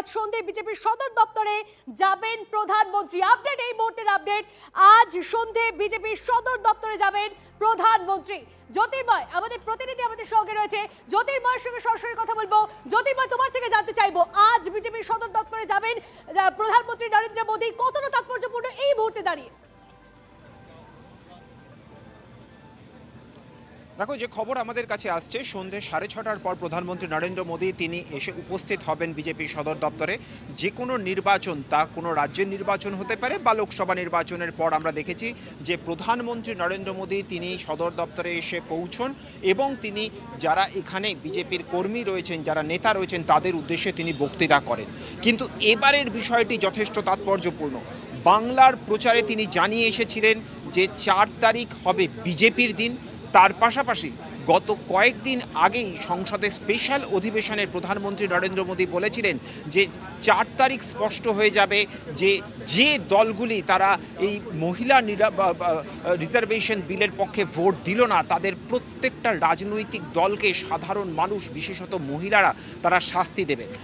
আজ সন্ধ্যে বিজেপির সদর দপ্তরে যাবেন প্রধানমন্ত্রী। আপডেট, এই মুহূর্তের আপডেট, আজ সন্ধ্যে বিজেপির সদর দপ্তরে যাবেন প্রধানমন্ত্রী। জ্যোতির্ময় আমাদের প্রতিনিধি আমাদের সঙ্গে রয়েছে, জ্যোতির্ময়ের সঙ্গে সরাসরি কথা বলবো। জ্যোতির্ময়, তোমার থেকে জানতে চাইবো, আজ বিজেপির সদর দপ্তরে যাবেন প্রধানমন্ত্রী নরেন্দ্র মোদী, কতটা তাৎপর্যপূর্ণ এই মুহূর্তে দাঁড়িয়ে? দেখো, যে খবর আমাদের কাছে আসছে, সন্ধ্যে 6:30টার পর প্রধানমন্ত্রী নরেন্দ্র মোদী তিনি এসে উপস্থিত হবেন বিজেপি সদর দপ্তরে। যে কোনো নির্বাচন, তা কোনো রাজ্যের নির্বাচন হতে পারে বা লোকসভা নির্বাচনের পর আমরা দেখেছি যে প্রধানমন্ত্রী নরেন্দ্র মোদী তিনি সদর দপ্তরে এসে পৌঁছন এবং তিনি যারা এখানে বিজেপির কর্মী রয়েছেন, যারা নেতা রয়েছেন, তাদের উদ্দেশ্যে তিনি বক্তৃতা করেন। কিন্তু এবারের বিষয়টি যথেষ্ট তাৎপর্যপূর্ণ। বাংলার প্রচারে তিনি জানিয়ে এসেছিলেন যে 4 তারিখ হবে বিজেপির দিন। তার পাশাপাশি গত কয়েকদিন আগেই সংসদে স্পেশাল অধিবেশনে প্রধানমন্ত্রী নরেন্দ্র মোদী বলেছিলেন যে 4 তারিখ স্পষ্ট হয়ে যাবে যে যে দলগুলি তারা এই মহিলা রিজার্ভেশন বিলের পক্ষে ভোট দিল না, তাদের প্রত্যেকটা রাজনৈতিক দলকে সাধারণ মানুষ, বিশেষত মহিলারা, তারা শাস্তি দেবেন।